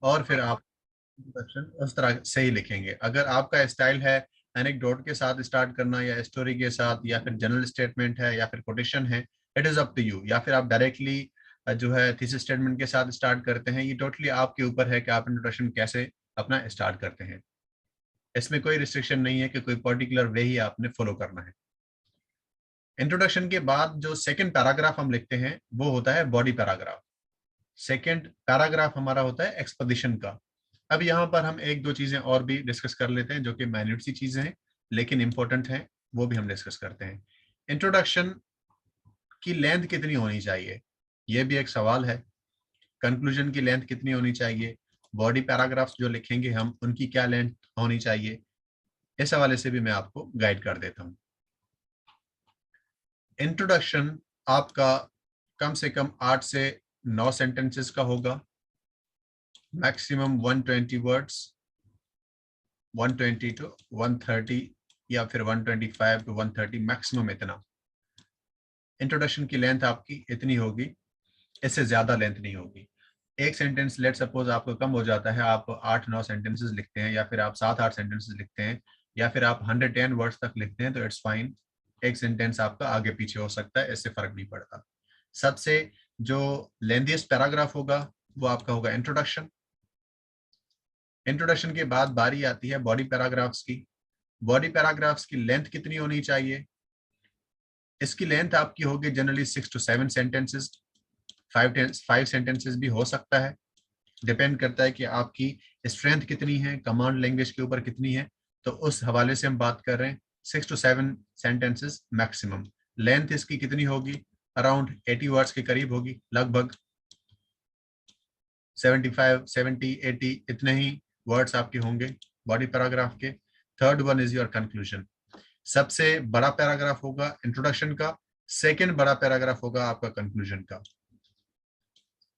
और फिर आप इंट्रोडक्शन उस तरह से ही लिखेंगे। अगर आपका स्टाइल है एनेक्डोट के साथ स्टार्ट करना या स्टोरी के साथ या फिर जनरल स्टेटमेंट है या फिर कोटेशन है, it is up to you. या फिर आप डायरेक्टली जो है थीसिस स्टेटमेंट के साथ स्टार्ट करते हैं, ये टोटली आपके ऊपर है कि आप इंट्रोडक्शन कैसे अपना स्टार्ट करते हैं। इसमें कोई रिस्ट्रिक्शन नहीं है कि कोई पर्टिकुलर वे ही आपने फॉलो करना है। इंट्रोडक्शन के बाद जो सेकंड पैराग्राफ हम लिखते हैं वो होता है बॉडी पैराग्राफ। सेकंड पैराग्राफ हमारा होता है एक्सपोजिशन का। अब यहाँ पर हम एक दो चीजें और भी डिस्कस कर लेते हैं जो कि माइन्यूट सी चीजें हैं लेकिन इंपॉर्टेंट हैं, वो भी हम डिस्कस करते हैं। इंट्रोडक्शन की लेंथ कितनी होनी चाहिए, ये भी एक सवाल है। कंक्लूजन की लेंथ कितनी होनी चाहिए, बॉडी पैराग्राफ्स जो लिखेंगे हम उनकी क्या लेंथ होनी चाहिए, इस हवाले से भी मैं आपको गाइड कर देता हूँ। इंट्रोडक्शन आपका कम से कम 8 से 9 सेंटेंसेस का होगा, मैक्सिमम 120 वर्ड्स, 120 टू 130 या फिर 125 टू 130 मैक्सिमम इतना। इंट्रोडक्शन की लेंथ आपकी इतनी होगी, इससे ज्यादा लेंथ नहीं होगी। एक सेंटेंस लेट सपोज आपको कम हो जाता है, आप 8-9 सेंटेंसेस लिखते हैं या फिर आप 7-8 सेंटेंसेस लिखते हैं या फिर आप 110 वर्ड्स तक लिखते हैं तो इट्स फाइन। एक सेंटेंस आपका आगे पीछे हो सकता है, इससे फर्क नहीं पड़ता। सबसे जो लेंथीएस्ट पैराग्राफ होगा वो आपका होगा इंट्रोडक्शन। इंट्रोडक्शन के बाद बारी आती है बॉडी पैराग्राफ्स की। बॉडी पैराग्राफ्स की लेंथ कितनी होनी चाहिए, इसकी लेंथ आपकी होगी जनरली 6 to 7 सेंटेंसेस। 5 सेंटेंसेस भी हो सकता है, डिपेंड करता है कि आपकी स्ट्रेंथ कितनी है, कमांड लैंग्वेज के ऊपर कितनी है। तो उस हवाले से हम बात कर रहे हैं 6 to 7 सेंटेंसेस मैक्सिमम। लेंथ इसकी कितनी होगी, अराउंड 80 वर्ड्स के करीब होगी, लगभग 75, 70, 80 इतने ही वर्ड्स आपके होंगे बॉडी पैराग्राफ के। Third one is your conclusion. सबसे बड़ा पैराग्राफ होगा इंट्रोडक्शन का, सेकंड बड़ा पैराग्राफ होगा आपका कंक्लूजन का।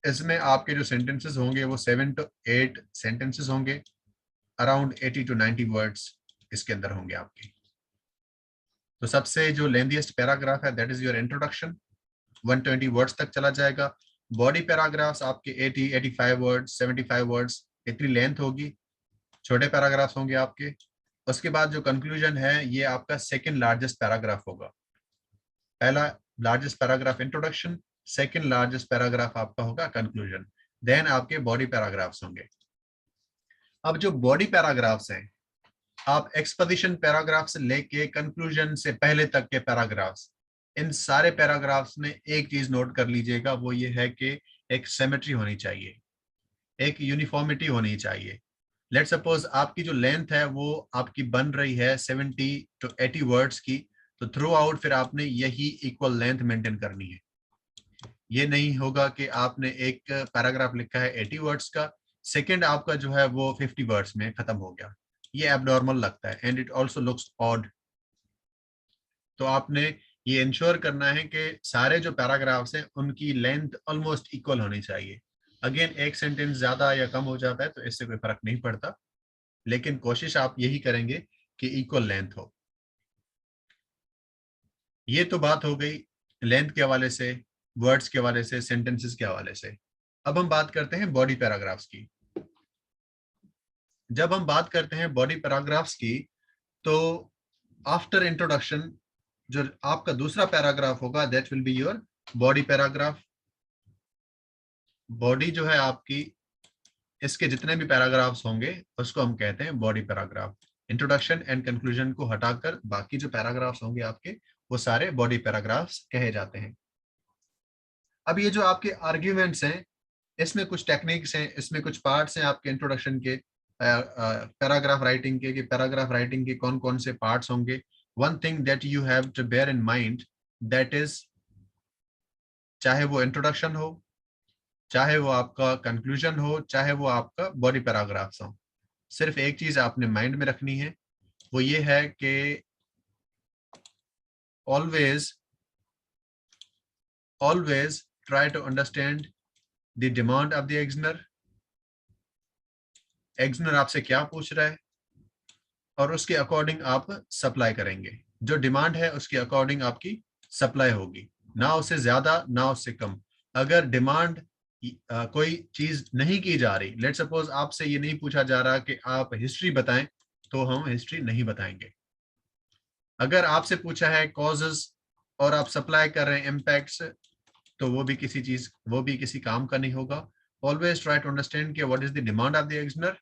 इसमें आपके जो सेंटेंसेस होंगे वो 7 to 8 सेंटेंसेस होंगे, अराउंड 80 to 90 वर्ड्स इसके अंदर होंगे आपके। तो सबसे जो लेंथीएस्ट पैराग्राफ है that is your introduction, 120 words तक चला जाएगा। बॉडी पैराग्राफ्स आपके 80, 85 वर्ड्स, 75 वर्ड्स इतनी लेंथ होगी, छोटे पैराग्राफ्स होंगे आपके। उसके बाद जो कंक्लूजन है ये आपका सेकंड लार्जेस्ट पैराग्राफ होगा। पहला largest paragraph introduction, second largest paragraph आपका होगा कंक्लूजन, देन आपके बॉडी पैराग्राफ्स होंगे। अब जो बॉडी पैराग्राफ्स हैं, आप एक्सपोजिशन पैराग्राफ से लेके कंक्लूजन से पहले तक के पैराग्राफ्स, इन सारे पैराग्राफ्स में एक चीज नोट कर लीजिएगा, वो ये है कि एक सिमेट्री होनी चाहिए, एक यूनिफॉर्मिटी होनी चाहिए। लेट सपोज आपकी जो लेंथ है वो आपकी बन रही है 70 to 80 वर्ड्स की, तो थ्रू आउट फिर आपने यही इक्वल लेंथ मेंटेन करनी है। ये नहीं होगा कि आपने एक पैराग्राफ लिखा है 80 वर्ड्स का, सेकंड आपका जो है वो 50 वर्ड्स में खत्म हो गया, ये एबनॉर्मल लगता है and it also looks odd. तो आपने ये इंश्योर करना है कि सारे जो पैराग्राफ्स हैं उनकी लेंथ ऑलमोस्ट इक्वल होनी चाहिए। अगेन एक सेंटेंस ज्यादा या कम हो जाता है तो इससे कोई फर्क नहीं पड़ता, लेकिन कोशिश आप यही करेंगे कि इक्वल लेंथ हो। ये तो बात हो गई लेंथ के हवाले से, वर्ड्स के हवाले से, सेंटेंसेस के हवाले से। अब हम बात करते हैं बॉडी पैराग्राफ्स की। जब हम बात करते हैं बॉडी पैराग्राफ्स की तो आफ्टर इंट्रोडक्शन जो आपका दूसरा पैराग्राफ होगा that will be your body paragraph. Body जो है आपकी, इसके जितने भी पैराग्राफ्स होंगे उसको हम कहते हैं body paragraph. Introduction and conclusion को हटाकर बाकी जो पैराग्राफ्स होंगे आपके वो सारे बॉडी पैराग्राफ्स कहे जाते हैं। अब ये जो आपके आर्ग्यूमेंट्स हैं इसमें कुछ टेक्निक्स हैं, इसमें कुछ पार्ट्स हैं आपके इंट्रोडक्शन के, पैराग्राफ राइटिंग के, कि पैराग्राफ राइटिंग के कौन कौन से पार्ट्स होंगे। One thing that you have to bear in mind that is, चाहे वो इंट्रोडक्शन हो, चाहे वो आपका कंक्लूजन हो, चाहे वो आपका बॉडी पैराग्राफ्स हो, सिर्फ एक चीज आपने माइंड में रखनी है, वो ये है कि always always try to understand the demand of the examiner. Examiner आपसे क्या पूछ रहा है और उसके अकॉर्डिंग आप सप्लाई करेंगे। जो डिमांड है उसके अकॉर्डिंग आपकी सप्लाई होगी, ना उससे ज्यादा ना उससे कम। अगर डिमांड कोई चीज नहीं की जा रही, लेट सपोज आपसे ये नहीं पूछा जा रहा कि आप हिस्ट्री बताएं, तो हम हिस्ट्री नहीं बताएंगे। अगर आपसे पूछा है कॉजेस और आप सप्लाई कर रहे हैं इम्पैक्ट्स, तो वो भी किसी काम का नहीं होगा। ऑलवेज ट्राई टू अंडरस्टैंड कि what is the demand of the examiner,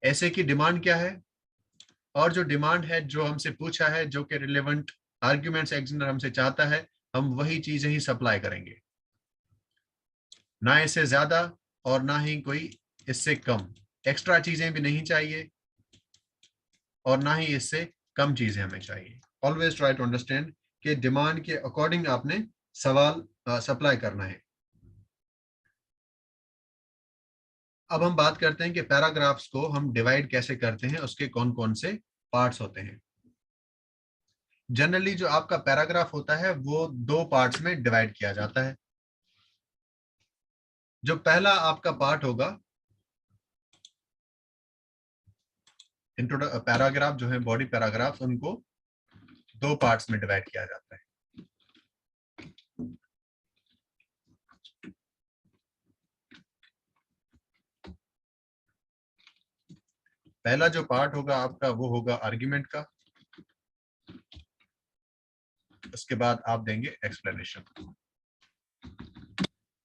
ऐसे की डिमांड क्या है, और जो डिमांड है जो हमसे पूछा है, जो कि रिलेवेंट आर्ग्यूमेंट्स एग्जामिनर हमसे चाहता है, हम वही चीजें ही सप्लाई करेंगे, ना इससे ज्यादा और ना ही कोई इससे कम। एक्स्ट्रा चीजें भी नहीं चाहिए और ना ही इससे कम चीजें हमें चाहिए। ऑलवेज ट्राई टू अंडरस्टैंड कि डिमांड के अकॉर्डिंग आपने सवाल सप्लाई करना है। अब हम बात करते हैं कि पैराग्राफ्स को हम डिवाइड कैसे करते हैं, उसके कौन कौन से पार्ट्स होते हैं। जनरली जो आपका पैराग्राफ होता है वो दो पार्ट्स में डिवाइड किया जाता है। जो पहला आपका पार्ट होगा, पैराग्राफ जो है बॉडी पैराग्राफ, उनको दो पार्ट्स में डिवाइड किया जाता है। पहला जो पार्ट होगा आपका वो होगा आर्ग्यूमेंट का, उसके बाद आप देंगे एक्सप्लेनेशन।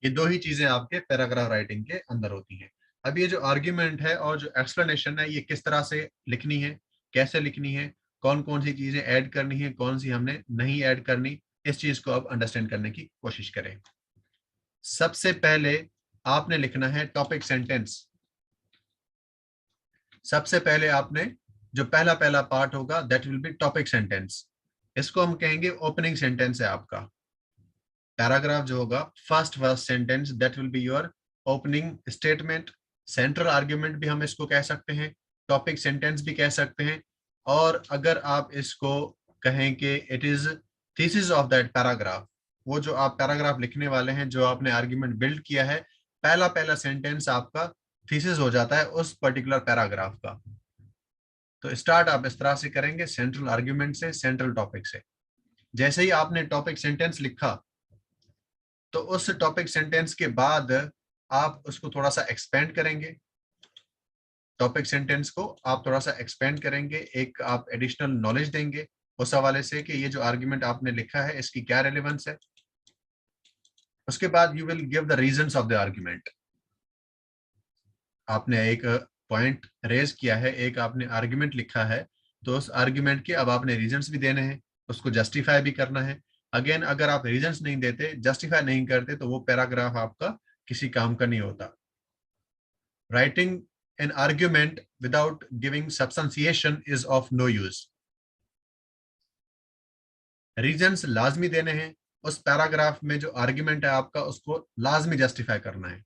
ये दो ही चीजें आपके पैराग्राफ राइटिंग के अंदर होती हैं। अब ये जो आर्ग्यूमेंट है और जो एक्सप्लेनेशन है, ये किस तरह से लिखनी है, कैसे लिखनी है, कौन कौन सी चीजें ऐड करनी है, कौन सी हमने नहीं ऐड करनी, इस चीज को अब अंडरस्टैंड करने की कोशिश करें। सबसे पहले आपने लिखना है टॉपिक सेंटेंस। सबसे पहले आपने जो पहला पहला पार्ट होगा that will be topic sentence. इसको हम कहेंगे ओपनिंग सेंटेंस है आपका। पैराग्राफ जो होगा first sentence that will be your opening statement. Central argument भी हम इसको कह सकते हैं, टॉपिक सेंटेंस भी कह सकते हैं, और अगर आप इसको कहें कि it is thesis of that paragraph, वो जो आप पैराग्राफ लिखने वाले हैं, जो आपने आर्ग्यूमेंट बिल्ड किया है, पहला पहला सेंटेंस आपका थीसिस हो जाता है उस पर्टिकुलर पैराग्राफ का। तो स्टार्ट आप इस तरह से करेंगे, सेंट्रल आर्ग्यूमेंट से, सेंट्रल टॉपिक से। जैसे ही आपने टॉपिक सेंटेंस लिखा, तो उस टॉपिक सेंटेंस के बाद आप उसको थोड़ा सा एक्सपेंड करेंगे। टॉपिक सेंटेंस को आप थोड़ा सा एक्सपेंड करेंगे, एक आप एडिशनल नॉलेज देंगे उस हवाले से कि ये जो आर्ग्यूमेंट आपने लिखा है इसकी क्या रेलेवेंस है। उसके बाद you will give the reasons of the argument. आपने एक पॉइंट रेज किया है, एक आपने आर्ग्यूमेंट लिखा है, तो उस आर्ग्यूमेंट के अब आपने रीजंस भी देने हैं, उसको जस्टिफाई भी करना है। अगेन अगर आप रीजंस नहीं देते, जस्टिफाई नहीं करते, तो वो पैराग्राफ आपका किसी काम का नहीं होता। Writing an argument without giving substantiation is of no use. Reasons लाजमी देने हैं, उस पैराग्राफ में जो आर्ग्यूमेंट है आपका उसको लाजमी जस्टिफाई करना है।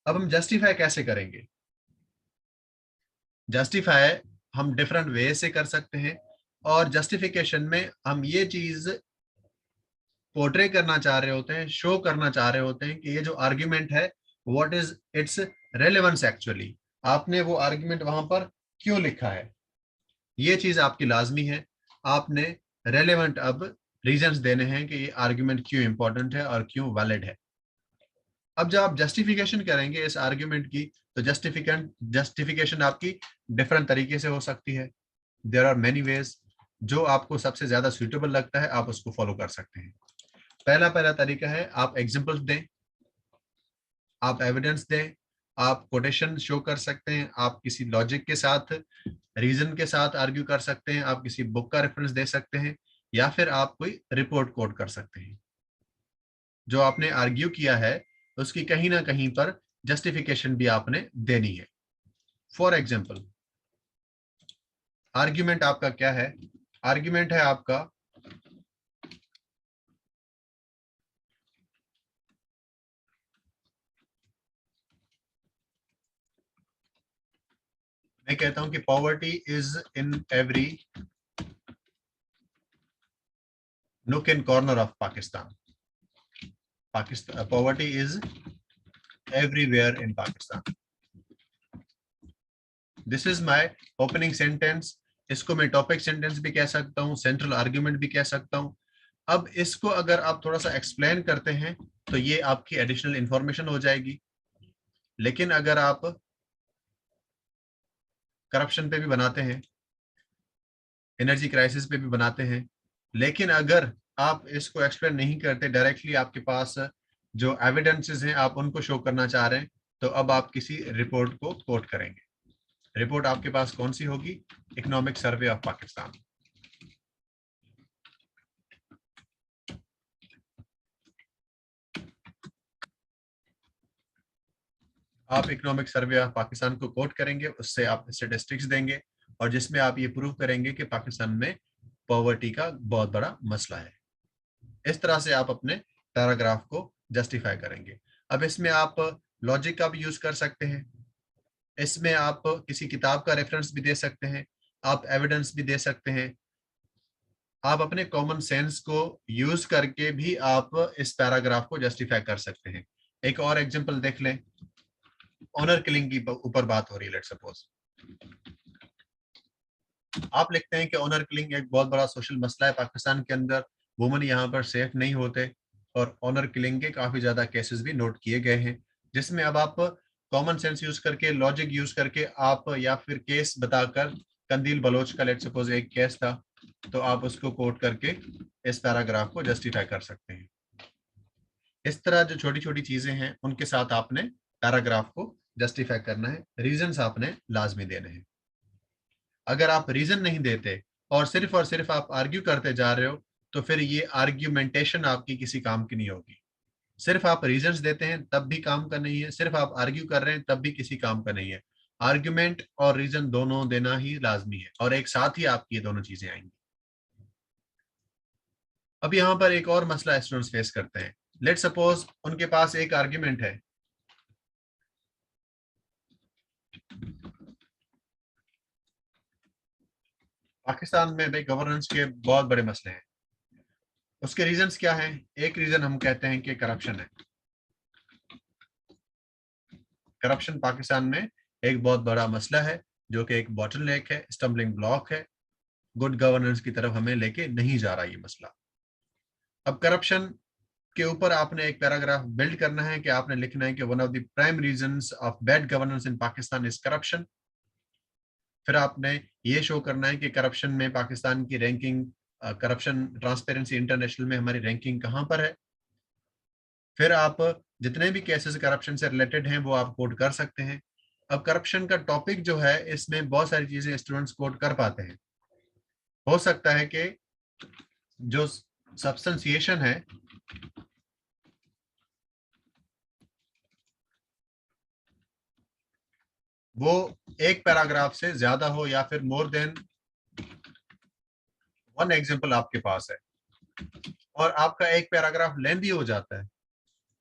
अब हम जस्टिफाई कैसे करेंगे? जस्टिफाई हम डिफरेंट वे से कर सकते हैं, और जस्टिफिकेशन में हम ये चीज पोर्ट्रे करना चाह रहे होते हैं, शो करना चाह रहे होते हैं कि ये जो आर्ग्यूमेंट है what is it's relevance actually. आपने वो आर्ग्यूमेंट वहां पर क्यों लिखा है, ये चीज आपकी लाजमी है। आपने रेलेवेंट अब रीजंस देने हैं कि ये आर्ग्यूमेंट क्यों इंपॉर्टेंट है और क्यों वैलिड है। अब जब आप जस्टिफिकेशन करेंगे इस आर्ग्यूमेंट की, तो जस्टिफिकेशन आपकी डिफरेंट तरीके से हो सकती है। देयर आर मेनी वेज, जो आपको सबसे ज्यादा सुइटेबल लगता है आप उसको फॉलो कर सकते हैं। पहला पहला तरीका है आप एग्जांपल्स दें, आप एविडेंस दें, आप कोटेशन शो कर सकते हैं, आप किसी लॉजिक के साथ, रीजन के साथ आर्ग्यू कर सकते हैं, आप किसी बुक का रेफरेंस दे सकते हैं, या फिर आप कोई रिपोर्ट कोट कर सकते हैं। जो आपने आर्ग्यू किया है उसकी कहीं ना कहीं पर जस्टिफिकेशन भी आपने देनी है। फॉर एग्जाम्पल, आर्ग्यूमेंट आपका क्या है? आर्ग्यूमेंट है आपका मैं कहता हूं कि poverty is in every nook and corner of Pakistan. Poverty is everywhere in Pakistan. This is my opening sentence. इसको मैं टॉपिक सेंटेंस भी कह सकता हूँ, सेंट्रल आर्ग्यूमेंट भी कह सकता हूँ। अब इसको अगर आप थोड़ा सा एक्सप्लेन करते हैं तो ये आपकी एडिशनल इंफॉर्मेशन हो जाएगी। लेकिन अगर आप करप्शन पे भी बनाते हैं, एनर्जी क्राइसिस पे भी बनाते हैं, लेकिन अगर आप इसको एक्सप्लेन नहीं करते डायरेक्टली, आपके पास जो एविडेंसेस हैं आप उनको शो करना चाह रहे हैं, तो अब आप किसी रिपोर्ट को कोट करेंगे। रिपोर्ट आपके पास कौन सी होगी? Economic survey of Pakistan. आप इकोनॉमिक सर्वे ऑफ पाकिस्तान को कोट करेंगे, उससे आप स्टेटिस्टिक्स देंगे और जिसमें आप ये प्रूव करेंगे कि पाकिस्तान में पॉवर्टी का बहुत बड़ा मसला है। इस तरह से आप अपने पैराग्राफ को जस्टिफाई करेंगे। अब इसमें आप लॉजिक का भी यूज कर सकते हैं, इसमें आप किसी किताब का रेफरेंस भी दे सकते हैं, आप एविडेंस भी दे सकते हैं, आप अपने कॉमन सेंस को यूज करके भी आप इस पैराग्राफ को जस्टिफाई कर सकते हैं। एक और एग्जांपल देख लें, ऑनर किलिंग की ऊपर बात हो रही है। लेट्स सपोज आप लिखते हैं कि ऑनर किलिंग एक बहुत बड़ा सोशल मसला है पाकिस्तान के अंदर, वुमन यहाँ पर सेफ नहीं होते और ऑनर किलिंग के काफी ज्यादा केसेस भी नोट किए गए हैं, जिसमें अब आप कॉमन सेंस यूज करके, लॉजिक यूज करके आप, या फिर केस बताकर, कंदील बलोच का लेट्स सपोज एक केस था, तो आप उसको कोट करके इस पैराग्राफ को जस्टिफाई कर सकते हैं। इस तरह जो छोटी छोटी चीजें हैं उनके साथ आपने पैराग्राफ को जस्टिफाई करना है, रीजंस आपने लाजमी देने हैं। अगर आप रीजन नहीं देते और सिर्फ आप आर्ग्यू करते जा रहे हो, तो फिर ये आर्ग्यूमेंटेशन आपकी किसी काम की नहीं होगी। सिर्फ आप रीजंस देते हैं तब भी काम का नहीं है, सिर्फ आप आर्ग्यू कर रहे हैं तब भी किसी काम का नहीं है। आर्ग्यूमेंट और रीजन दोनों देना ही लाजमी है और एक साथ ही आपकी ये दोनों चीजें आएंगी। अब यहाँ पर एक और मसला स्टूडेंट्स फेस करते हैं। लेट सपोज उनके पास एक आर्ग्यूमेंट है, पाकिस्तान में भाई गवर्नेंस के बहुत बड़े मसले हैं। उसके रीजंस क्या हैं? एक रीजन हम कहते हैं कि करप्शन है। करप्शन पाकिस्तान में एक बहुत बड़ा मसला है, जो कि एक बॉटलनेक है, स्टम्बलिंग ब्लॉक है, गुड गवर्नेंस की तरफ हमें लेके नहीं जा रहा ये मसला। अब करप्शन के ऊपर आपने एक पैराग्राफ बिल्ड करना है कि आपने लिखना है कि one of the prime reasons of bad governance in Pakistan is corruption. फिर आपने ये शो करना है कि करप्शन में पाकिस्तान की रैंकिंग, करप्शन ट्रांसपेरेंसी इंटरनेशनल में हमारी रैंकिंग कहाँ पर है। फिर आप जितने भी केसेस करप्शन से रिलेटेड हैं वो आप कोट कर सकते हैं। अब करप्शन का टॉपिक जो है, इसमें बहुत सारी चीजें स्टूडेंट्स कोट कर पाते हैं। हो सकता है कि जो सब्सटेंसिएशन है वो एक पैराग्राफ से ज्यादा हो, या फिर मोर देन वन एग्जांपल आपके पास है और आपका एक पैराग्राफ लेंदी हो जाता है,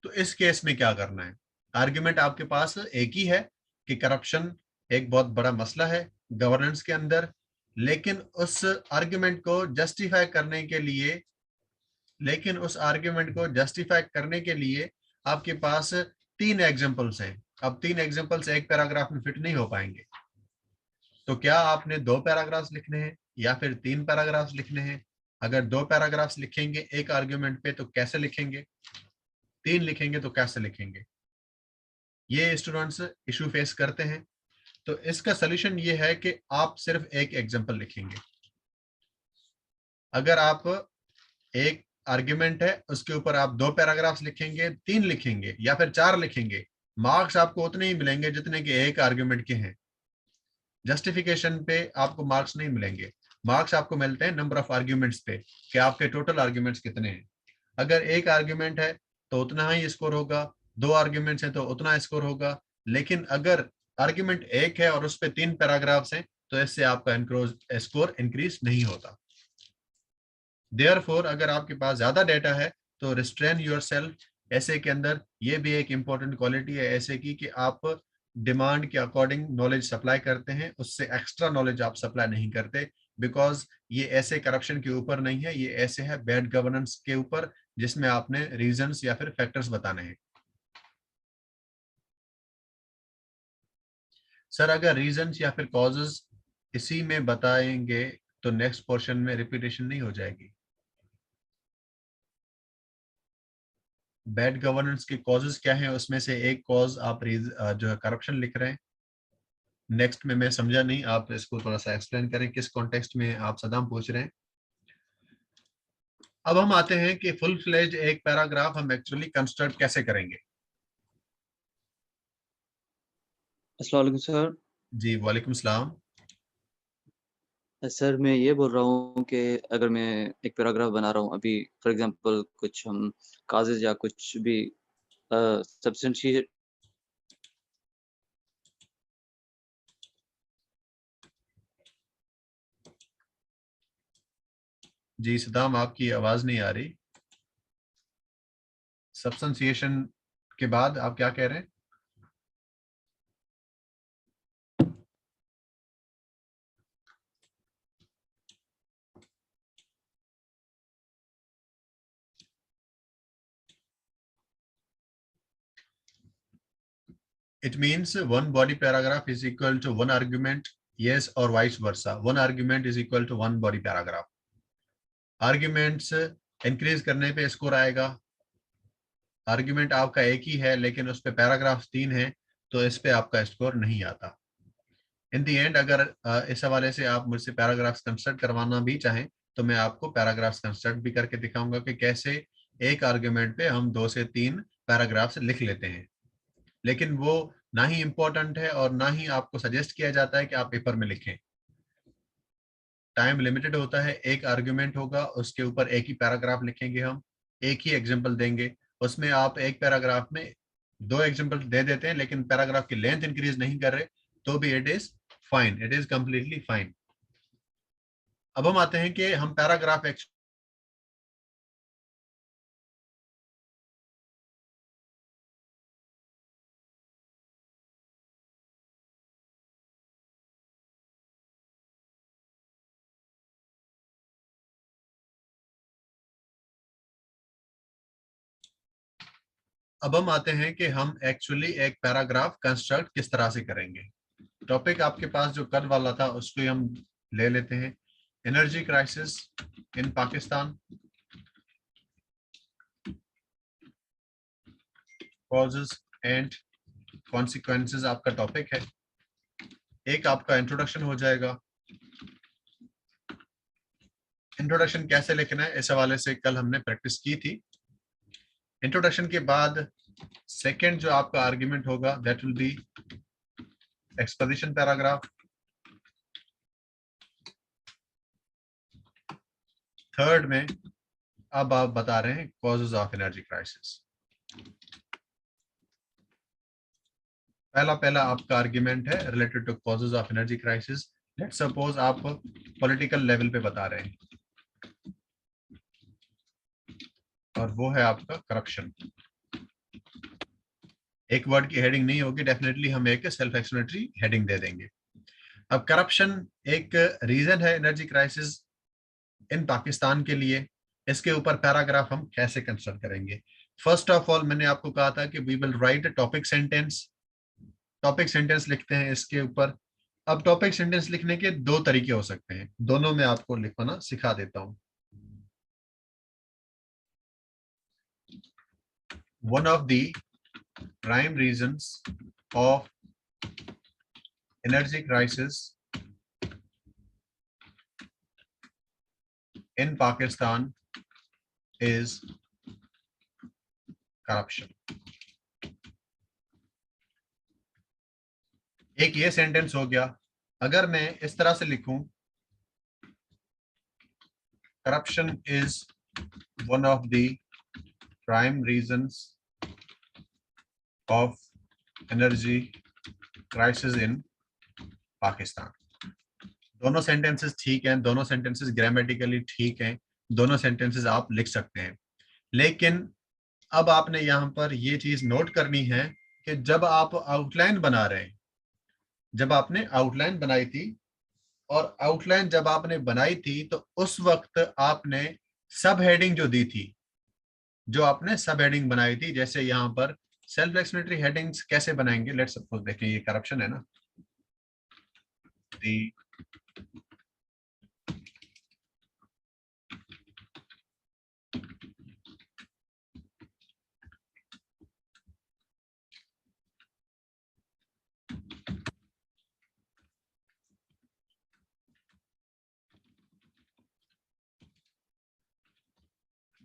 तो इस केस में क्या करना है? आर्ग्यूमेंट आपके पास एक ही है कि करप्शन एक बहुत बड़ा मसला है गवर्नेंस के अंदर, लेकिन उस आर्ग्यूमेंट को जस्टिफाई करने के लिए आपके पास तीन एग्जांपल्स हैं। अब तीन एग्जांपल्स एक पैराग्राफ में फिट नहीं हो पाएंगे, तो क्या आपने दो पैराग्राफ्स लिखने हैं या फिर तीन पैराग्राफ्स लिखने हैं? अगर दो पैराग्राफ्स लिखेंगे एक आर्ग्यूमेंट पे तो कैसे लिखेंगे? तीन लिखेंगे तो कैसे लिखेंगे? ये स्टूडेंट्स इशू फेस करते हैं। तो इसका सोल्यूशन ये है कि आप सिर्फ एक एग्जांपल लिखेंगे। अगर आप एक आर्ग्यूमेंट है उसके ऊपर आप दो पैराग्राफ्स लिखेंगे, तीन लिखेंगे या फिर चार लिखेंगे, मार्क्स आपको उतने ही मिलेंगे जितने कि एक आर्ग्यूमेंट के हैं। जस्टिफिकेशन पे आपको मार्क्स नहीं मिलेंगे, मार्क्स आपको मिलते हैं नंबर ऑफ आर्ग्यूमेंट्स पे, कि आपके टोटल आर्ग्यूमेंट्स कितने हैं। अगर एक आर्ग्यूमेंट है तो उतना ही स्कोर होगा, दो आर्ग्यूमेंट्स हैं तो उतना स्कोर होगा। लेकिन अगर आर्ग्यूमेंट एक है और उस पर तीन पैराग्राफ्स हैं तो इससे आपका स्कोर इंक्रीज नहीं होता। देयरफॉर अगर आपके पास ज्यादा डेटा है तो रिस्ट्रेन योरसेल्फ। ऐसे के अंदर ये भी एक इंपॉर्टेंट क्वालिटी है ऐसे की, कि आप डिमांड के अकॉर्डिंग नॉलेज सप्लाई करते हैं, उससे एक्स्ट्रा नॉलेज आप सप्लाई नहीं करते। बिकॉज ये ऐसे करप्शन के ऊपर नहीं है, ये ऐसे है बैड गवर्नेंस के ऊपर, जिसमें आपने रीजंस या फिर फैक्टर्स बताने हैं। सर अगर रीजंस या फिर कॉजेज इसी में बताएंगे तो नेक्स्ट पोर्शन में रिपीटेशन नहीं हो जाएगी? बैड गवर्नेंस के कॉजेज क्या हैं, उसमें से एक कॉज आप जो है करप्शन लिख रहे हैं। नेक्स्ट में मैं समझा नहीं, आप इसको थोड़ा सा एक्सप्लेन करें किस कॉन्टेक्स्ट में आप सदाम पूछ रहे हैं। अब हम आते हैं कि फुल फ्लेज एक पैराग्राफ हम एक्चुअली कंस्ट्रक्ट कैसे करेंगे। अस्सलाम वालेकुम सर। जी वालेकुम सलाम। सर मैं ये बोल रहा हूँ कि अगर मैं एक पैराग्राफ बना रहा हूँ अभी फॉर एग्ज़ाम्पल कुछ हम कागज़ या कुछ भी सब्स्टेंशिएट जी सदाम, आपकी आवाज नहीं आ रही। सब्सटेंशिएशन के बाद आप क्या कह रहे हैं? It means one body paragraph is equal to one argument, yes, or vice versa. One argument is equal to one body paragraph. Arguments increase करने पे स्कोर आएगा। आर्ग्यूमेंट आपका एक ही है लेकिन उस पे पैराग्राफ 3 है, तो इस पे आपका स्कोर नहीं आता। इन दी एंड अगर इस हवाले से आप मुझसे पैराग्राफ्स कंस्ट्रक्ट करवाना भी चाहें तो मैं आपको पैराग्राफ्स कंस्ट्रक्ट भी करके दिखाऊंगा कि कैसे एक आर्ग्यूमेंट पे हम 2 से 3 पैराग्राफ्स लिख लेते हैं। लेकिन वो ना ही इम्पोर्टेंट है और ना ही आपको सजेस्ट किया जाता है कि आप पेपर में लिखें। टाइम लिमिटेड होता है, एक आर्ग्यूमेंट होगा उसके ऊपर एक ही पैराग्राफ लिखेंगे, हम एक ही एग्जांपल देंगे। उसमें आप एक पैराग्राफ में 2 एग्जांपल दे देते हैं लेकिन पैराग्राफ की लेंथ इंक्रीज नहीं कर रहे, तो भी it is fine, it is completely fine. अब हम आते हैं कि हम पैराग्राफ अब हम आते हैं कि हम एक्चुअली एक पैराग्राफ कंस्ट्रक्ट किस तरह से करेंगे। टॉपिक आपके पास जो कल वाला था उसको ही हम ले लेते हैं। Energy crisis in Pakistan, causes and consequences आपका टॉपिक है। एक आपका इंट्रोडक्शन हो जाएगा। इंट्रोडक्शन कैसे लिखना है इस हवाले से कल हमने प्रैक्टिस की थी। इंट्रोडक्शन के बाद सेकंड जो आपका आर्ग्यूमेंट होगा that will be exposition paragraph. Third में अब आप बता रहे हैं कॉजेज ऑफ एनर्जी क्राइसिस। पहला पहला आपका आर्ग्यूमेंट है related to causes of energy crisis. Let's suppose आप पॉलिटिकल लेवल पे बता रहे हैं और वो है आपका करप्शन। एक वर्ड की हेडिंग नहीं होगी, डेफिनेटली हम एक सेल्फ एक्सप्लेनेटरी हेडिंग दे देंगे। अब करप्शन एक रीजन है एनर्जी क्राइसिस इन पाकिस्तान के लिए। इसके ऊपर पैराग्राफ हम कैसे कंस्ट्रक्ट करेंगे? फर्स्ट ऑफ ऑल मैंने आपको कहा था कि we will write topic sentence. Topic sentence लिखते हैं इसके ऊपर। अब टॉपिक सेंटेंस लिखने के 2 तरीके हो सकते हैं, दोनों में आपको लिखवाना सिखा देता हूं। One of the prime reasons of energy crisis in Pakistan is corruption. एक ये सेंटेंस हो गया। अगर मैं इस तरह से लिखूं, corruption is one of the prime reasons of energy crisis in Pakistan. दोनों सेंटेंसेस ठीक हैं, दोनों सेंटेंसेस ग्रामेटिकली ठीक हैं, दोनों सेंटेंसेस आप लिख सकते हैं। लेकिन अब आपने यहां पर ये चीज नोट करनी है कि जब आप आउटलाइन बना रहे हैं, जब आपने आउटलाइन बनाई थी और आउटलाइन जब आपने बनाई थी तो उस वक्त आपने सब हेडिंग जो दी थी, जो आपने सब हेडिंग बनाई थी, जैसे यहाँ पर सेल्फ एक्सप्लेनेटरी हेडिंग्स कैसे बनाएंगे। लेट्स सपोज देखें ये करप्शन है ना, दी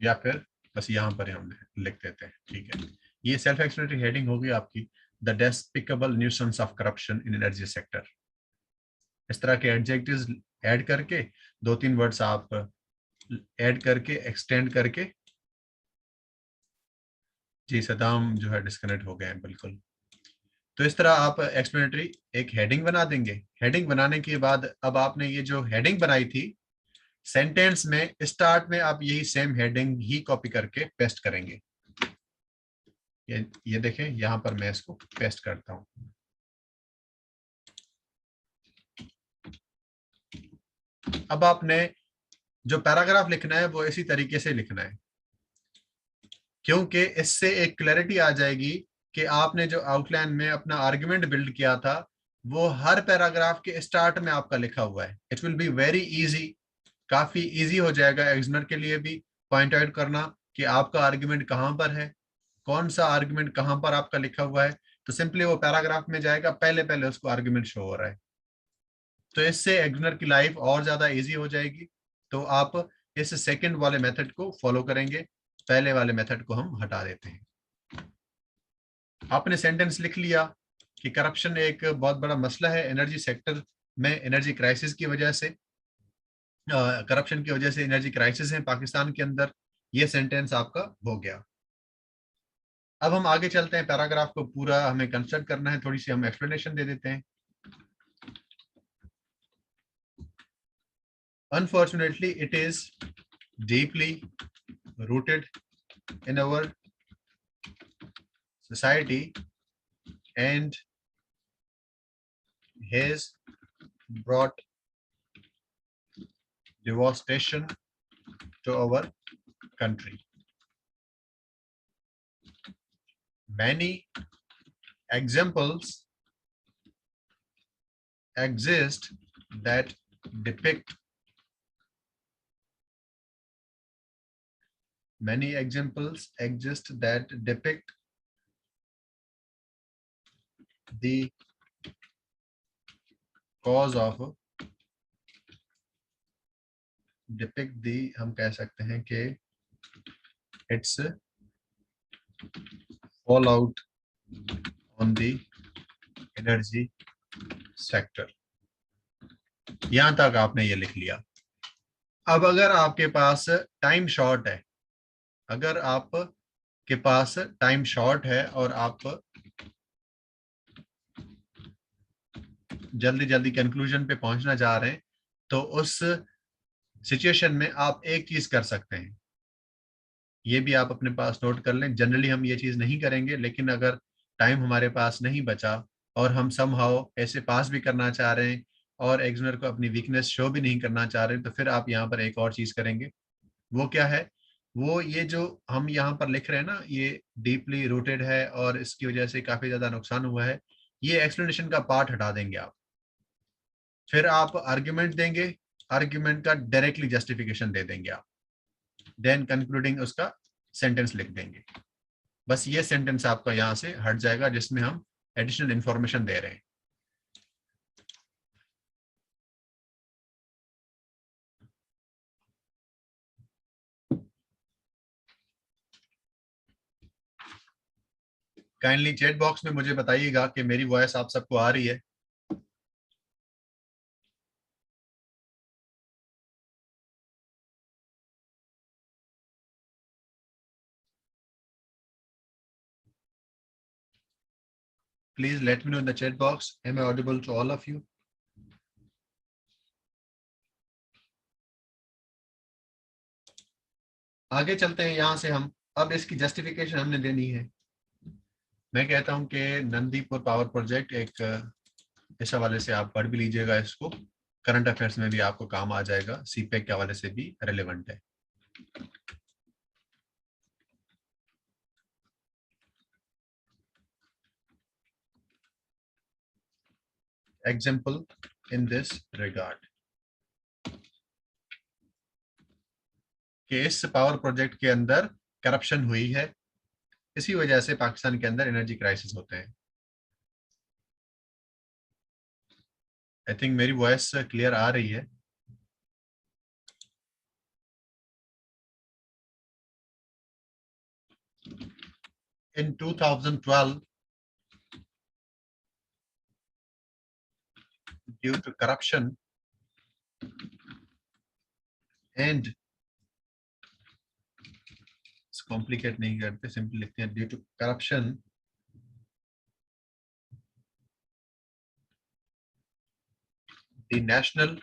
या फिर बस यहाँ पर हम लिख देते हैं, ठीक है। ये सेल्फ एक्सप्लेनेटरी हेडिंग होगी आपकी, the despicable nuisance of corruption in energy sector. इस तरह के एडजेक्टिव्स ऐड करके, 2-3 वर्ड्स आप ऐड करके, एक्सटेंड करके। जी सदाम जो है डिस्कनेक्ट हो गए हैं, बिल्कुल। तो इस तरह आप एक्सप्लेनेटरी एक हेडिंग बना देंगे। हेडिंग बनाने के बाद अब आपने ये जो हेडिंग बनाई थी सेंटेंस में, स्टार्ट में आप यही सेम हेडिंग ही कॉपी करके पेस्ट करेंगे। ये देखें, यहां पर मैं इसको पेस्ट करता हूं। अब आपने जो पैराग्राफ लिखना है वो इसी तरीके से लिखना है, क्योंकि इससे एक क्लैरिटी आ जाएगी कि आपने जो आउटलाइन में अपना आर्गुमेंट बिल्ड किया था वो हर पैराग्राफ के स्टार्ट में आपका लिखा हुआ है। It will be very easy, काफी इजी हो जाएगा एग्जामिनर के लिए भी पॉइंट आउट करना कि आपका आर्गुमेंट कहां पर है, कौन सा आर्गुमेंट कहां पर आपका लिखा हुआ है। तो सिंपली वो पैराग्राफ में जाएगा, पहले पहले उसको आर्गुमेंट शो हो रहा है। तो इससे एग्जामिनर की लाइफ और ज्यादा इजी हो जाएगी। तो आप इस सेकंड वाले मेथड को फॉलो करेंगे, पहले वाले मेथड को हम हटा देते हैं। आपने सेंटेंस लिख लिया कि करप्शन एक बहुत बड़ा मसला है एनर्जी सेक्टर में, एनर्जी क्राइसिस की वजह से, करप्शन की वजह से एनर्जी क्राइसिस है पाकिस्तान के अंदर। ये सेंटेंस आपका हो गया। अब हम आगे चलते हैं, पैराग्राफ को पूरा हमें कंस्ट्रक्ट करना है, थोड़ी सी हम एक्सप्लेनेशन दे देते हैं। Unfortunately, it is deeply rooted in our society and has brought devastation to our country. Many examples exist that depict the cause of, हम कह सकते हैं कि its fallout on the energy sector। यहां तक आपने ये लिख लिया। अब अगर आपके पास टाइम शॉर्ट है, अगर आप के पास टाइम शॉर्ट है और आप जल्दी जल्दी कंक्लूजन पे पहुंचना चाह रहे हैं, तो उस सिचुएशन में आप एक चीज कर सकते हैं, ये भी आप अपने पास नोट कर लें। जनरली हम ये चीज नहीं करेंगे, लेकिन अगर टाइम हमारे पास नहीं बचा और हम समहाउ ऐसे पास भी करना चाह रहे हैं और एग्जामिनर को अपनी वीकनेस शो भी नहीं करना चाह रहे, तो फिर आप यहाँ पर एक और चीज करेंगे। वो क्या है? वो ये जो हम यहाँ पर लिख रहे हैं ना, ये डीपली रूटेड है और इसकी वजह से काफी ज्यादा नुकसान हुआ है, ये एक्सप्लेनेशन का पार्ट हटा देंगे आप। फिर आप आर्ग्यूमेंट देंगे, आर्ग्यूमेंट का डायरेक्टली जस्टिफिकेशन दे देंगे आप, देन कंक्लूडिंग उसका सेंटेंस लिख देंगे। बस ये सेंटेंस आपका यहाँ से हट जाएगा जिसमें हम एडिशनल इंफॉर्मेशन दे रहे हैं। काइंडली चैट बॉक्स में मुझे बताइएगा कि मेरी वॉइस आप सबको आ रही है। Please let me know in the chat box. Am I audible to all of you? आगे चलते हैं यहाँ से हम। अब इसकी जस्टिफिकेशन हमने देनी है। मैं कहता हूं कि नंदीपुर पावर प्रोजेक्ट एक इस हवाले से आप पढ़ भी लीजिएगा इसको, करंट अफेयर्स में भी आपको काम आ जाएगा, सीपेक के हवाले से भी रेलेवेंट है। एग्जाम्पल इन दिस रिगार्ड कि इस पावर प्रोजेक्ट के अंदर करप्शन हुई है, इसी वजह से पाकिस्तान के अंदर एनर्जी क्राइसिस होते हैं। आई थिंक मेरी वॉइस क्लियर आ रही है। in 2012, due to corruption and complicate नहीं करते, सिंपली लिखते हैं due to corruption the national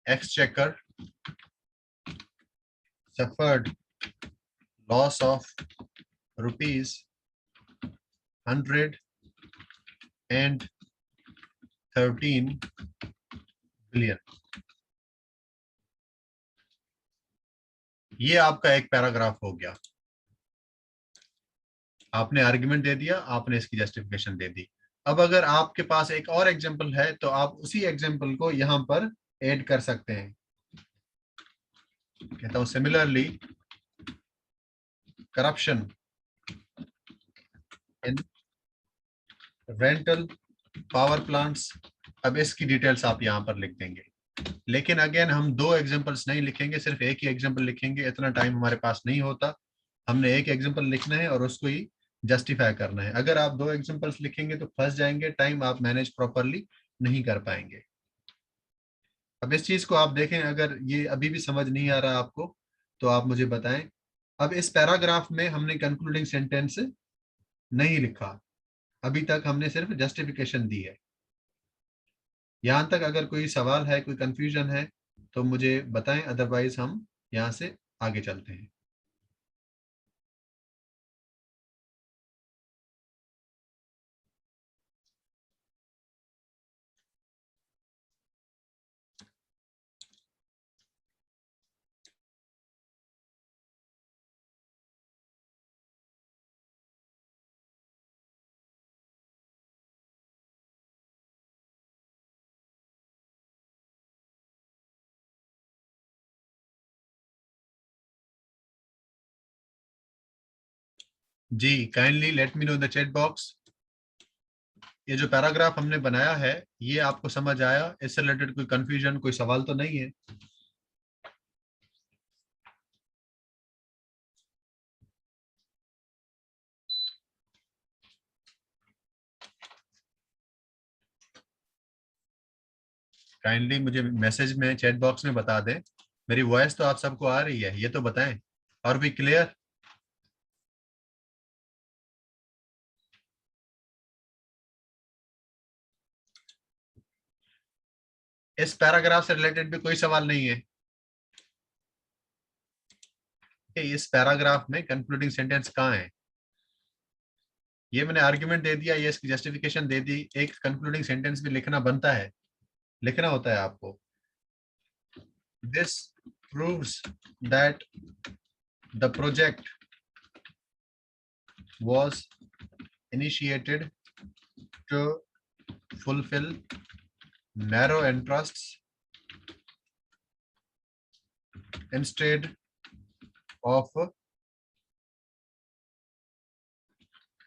exchequer suffered loss of rupees 113 billion. ये आपका एक पैराग्राफ हो गया, आपने आर्गुमेंट दे दिया, आपने इसकी जस्टिफिकेशन दे दी। अब अगर आपके पास एक और एग्जांपल है तो आप उसी एग्जांपल को यहां पर ऐड कर सकते हैं। कहता हूं similarly corruption in rental power plants. अब इसकी डिटेल्स आप यहां पर लिख देंगे, लेकिन अगेन हम दो एग्जांपल्स नहीं लिखेंगे, सिर्फ एक ही एग्जांपल लिखेंगे, इतना टाइम हमारे पास नहीं होता। हमने एक एग्जांपल लिखना है और उसको ही जस्टिफाई करना है। अगर आप दो एग्जांपल्स लिखेंगे तो फंस जाएंगे, टाइम आप मैनेज प्रॉपरली नहीं कर पाएंगे। अब इस चीज को आप देखें, अगर ये अभी भी समझ नहीं आ रहा आपको तो आप मुझे बताएं। अब इस पैराग्राफ में हमने कंक्लूडिंग सेंटेंस नहीं लिखा, अभी तक हमने सिर्फ जस्टिफिकेशन दी है। यहां तक अगर कोई सवाल है, कोई कंफ्यूजन है तो मुझे बताएं, अदरवाइज हम यहां से आगे चलते हैं। जी, kindly let me know in the chat box. ये जो पैराग्राफ हमने बनाया है ये आपको समझ आया? इससे रिलेटेड कोई कंफ्यूजन, कोई सवाल तो नहीं है? काइंडली मुझे मैसेज में, चैट बॉक्स में बता दें। मेरी वॉइस तो आप सबको आ रही है, ये तो बताएं। और भी क्लियर? इस पैराग्राफ से रिलेटेड भी कोई सवाल नहीं है कि इस पैराग्राफ में कंक्लूडिंग सेंटेंस कहाँ है? ये मैंने आर्ग्यूमेंट दे दिया, ये इसकी जस्टिफिकेशन दे दी, एक कंक्लूडिंग सेंटेंस भी लिखना बनता है, लिखना होता है आपको। This proves that the project was initiated to fulfill narrow interests instead of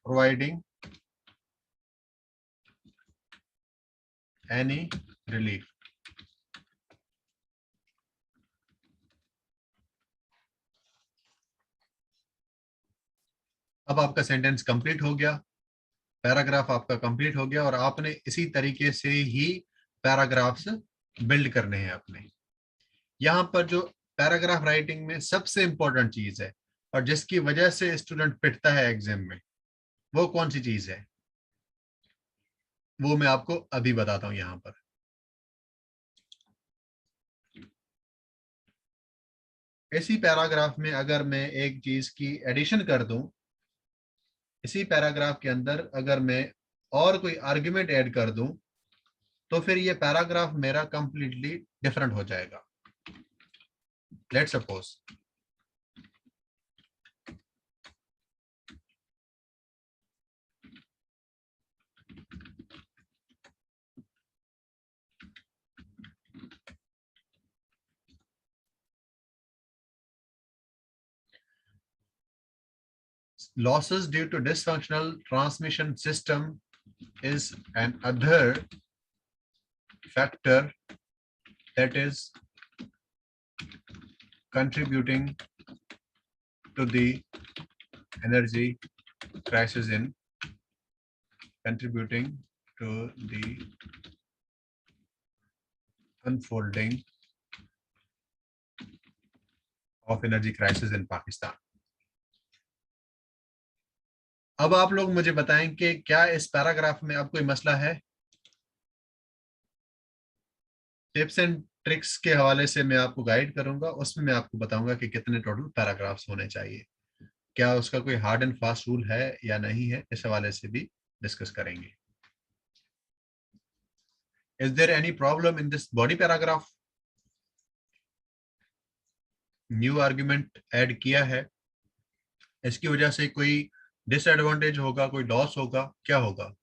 providing any relief. अब आपका सेंटेंस कंप्लीट हो गया, पैराग्राफ आपका कंप्लीट हो गया, और आपने इसी तरीके से ही पैराग्राफ्स बिल्ड करने हैं अपने। यहाँ पर जो पैराग्राफ राइटिंग में सबसे इंपॉर्टेंट चीज है और जिसकी वजह से स्टूडेंट पिटता है एग्जाम में, वो कौन सी चीज है वो मैं आपको अभी बताता हूं। यहाँ पर इसी पैराग्राफ में अगर मैं एक चीज की एडिशन कर दूं, इसी पैराग्राफ के अंदर अगर मैं और कोई आर्ग्यूमेंट ऐड कर दूं, तो फिर ये पैराग्राफ मेरा कंप्लीटली डिफरेंट हो जाएगा। Let's suppose losses due to dysfunctional transmission system is another factor that is contributing to the energy crisis in contributing to the unfolding of energy crisis in Pakistan. अब आप लोग मुझे बताएं कि क्या इस पैराग्राफ में अब कोई मसला है? टिप्स एंड ट्रिक्स के हवाले से मैं आपको गाइड करूंगा, उसमें मैं आपको बताऊंगा कि कितने टोटल पैराग्राफ्स होने चाहिए, क्या उसका कोई हार्ड एंड फास्ट रूल है या नहीं है, इस हवाले से भी डिस्कस करेंगे. Is there any problem in this body paragraph? New argument add किया है, इसकी वजह से कोई डिसएडवांटेज होगा, कोई लॉस होगा, क्या होगा?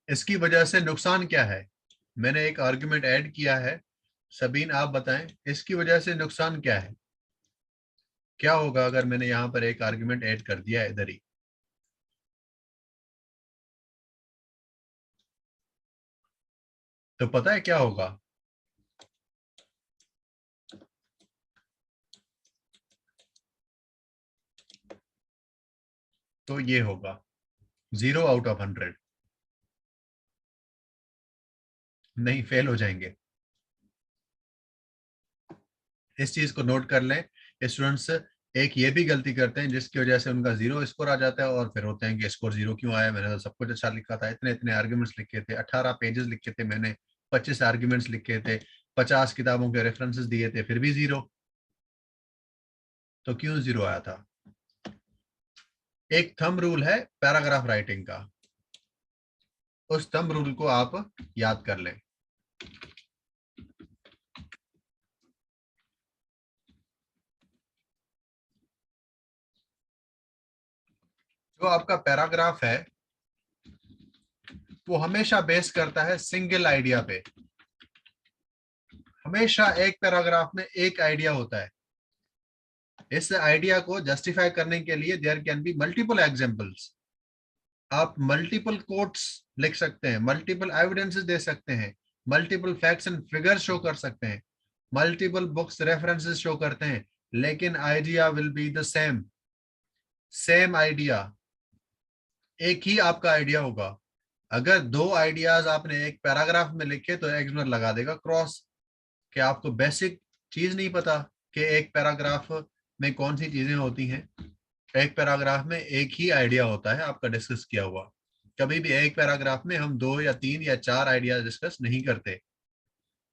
इसकी वजह से नुकसान क्या है? मैंने एक आर्ग्यूमेंट ऐड किया है, सबीन आप बताएं इसकी वजह से नुकसान क्या है? क्या होगा अगर मैंने यहां पर एक आर्ग्यूमेंट ऐड कर दिया इधर ही? तो पता है क्या होगा? तो ये होगा 0 आउट ऑफ 100. नहीं, फेल हो जाएंगे. इस चीज को नोट कर लें. स्टूडेंट्स एक ये भी गलती करते हैं जिसकी वजह से उनका 0 स्कोर आ जाता है और फिर होते हैं कि स्कोर 0 क्यों आया, मैंने तो सब कुछ अच्छा लिखा था, इतने इतने आर्ग्यूमेंट्स लिखे थे, 18 पेजेस लिखे थे मैंने, 25 आर्ग्यूमेंट्स लिखे थे, 50 किताबों के रेफरेंसेस दिए थे, फिर भी 0. तो क्यों 0 आया था? एक थंब रूल है पैराग्राफ राइटिंग का, उस थंब रूल को आप याद कर लें. जो आपका पैराग्राफ है वो हमेशा बेस करता है सिंगल आइडिया पे. हमेशा एक पैराग्राफ में एक आइडिया होता है. इस आइडिया को जस्टिफाई करने के लिए there can be multiple examples. आप मल्टीपल कोट्स लिख सकते हैं, मल्टीपल एविडेंसेस दे सकते हैं, multiple facts and figures show कर सकते हैं, मल्टीपल बुक्स रेफरेंसेस शो करते हैं, लेकिन idea will be the same. Same idea, एक ही आपका आइडिया होगा. अगर दो आइडियाज आपने एक पैराग्राफ में लिखे तो एग्जामिनर लगा देगा क्रॉस, कि आपको बेसिक चीज नहीं पता कि एक पैराग्राफ में कौन सी चीजें होती हैं. एक पैराग्राफ में एक ही आइडिया होता है आपका डिस्कस किया हुआ. कभी भी एक पैराग्राफ में हम 2 या 3 या 4 आइडिया डिस्कस नहीं करते.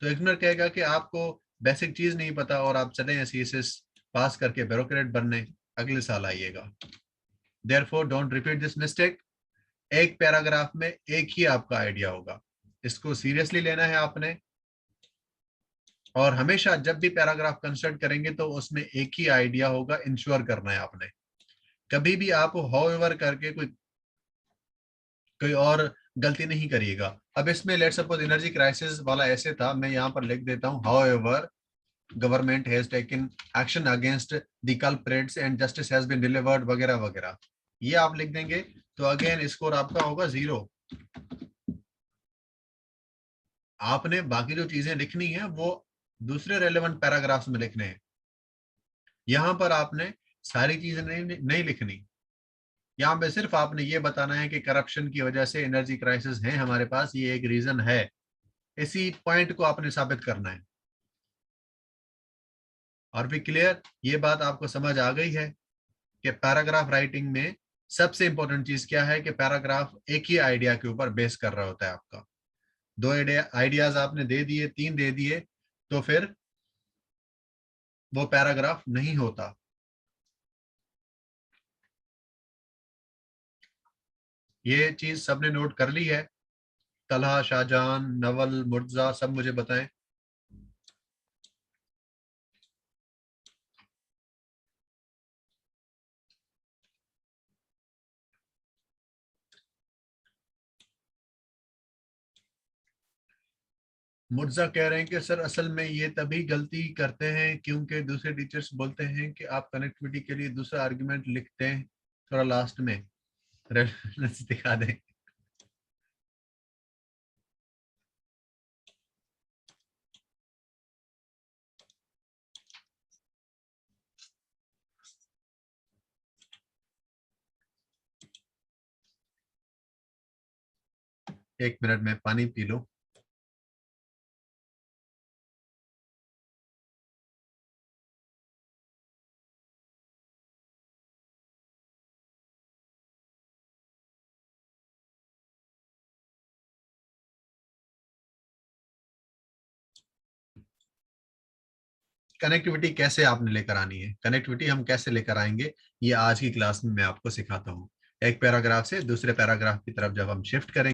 तो एग्जामिनर कहेगा कि आपको बेसिक चीज नहीं पता और आप चले सीएसएस पास करके ब्यूरोक्रेट बनने, अगले साल आइएगा. Therefore don't repeat this mistake. एक पैराग्राफ में एक ही आपका आइडिया होगा, इसको सीरियसली लेना है आपने. और हमेशा जब भी पैराग्राफ कंस्ट्रक्ट करेंगे तो उसमें एक ही आइडिया होगा, इंश्योर करना है आपने. कभी भी आप हाउएवर करके कोई कोई और गलती नहीं करिएगा. अब इसमें लेट्स सपोज एनर्जी क्राइसिस वाला ऐसे था, मैं यहाँ पर लिख देता हूँ however government has taken action against the culprits and justice has been delivered वगैरह वगैरह. ये आप लिख देंगे तो अगेन स्कोर आपका होगा 0. आपने बाकी जो चीजें लिखनी है वो दूसरे रेलेवेंट पैराग्राफ्स में लिखने हैं. यहां पर आपने सारी चीजें नहीं लिखनी. यहाँ पे सिर्फ आपने ये बताना है कि करप्शन की वजह से एनर्जी क्राइसिस है हमारे पास, ये एक रीजन है. इसी पॉइंट को आपने साबित करना है. और भी क्लियर, ये बात आपको समझ आ गई है कि पैराग्राफ राइटिंग में सबसे इंपॉर्टेंट चीज क्या है कि पैराग्राफ एक ही आइडिया के ऊपर बेस कर रहा होता है आपका. 2 आइडियाज आपने दे दिए, 3 दे दिए, तो फिर वो पैराग्राफ नहीं होता. ये चीज सबने नोट कर ली है? तलहा, शाहजहान, नवल, मुर्जा सब मुझे बताएं. मुर्जा कह रहे हैं कि सर असल में ये तभी गलती करते हैं क्योंकि दूसरे टीचर्स बोलते हैं कि आप कनेक्टिविटी के लिए दूसरा आर्गुमेंट लिखते हैं, थोड़ा लास्ट में रेफरेंस दिखा दें. 1 मिनट में पानी पी लो। कनेक्टिविटी कैसे आपने लेकर आनी है, कनेक्टिविटी हम कैसे लेकर आएंगे, ये आज की क्लास में मैं आपको सिखाता हूँ। एक पैराग्राफ से दूसरे पैराग्राफ की तरफ जब हम शिफ्ट करेंगे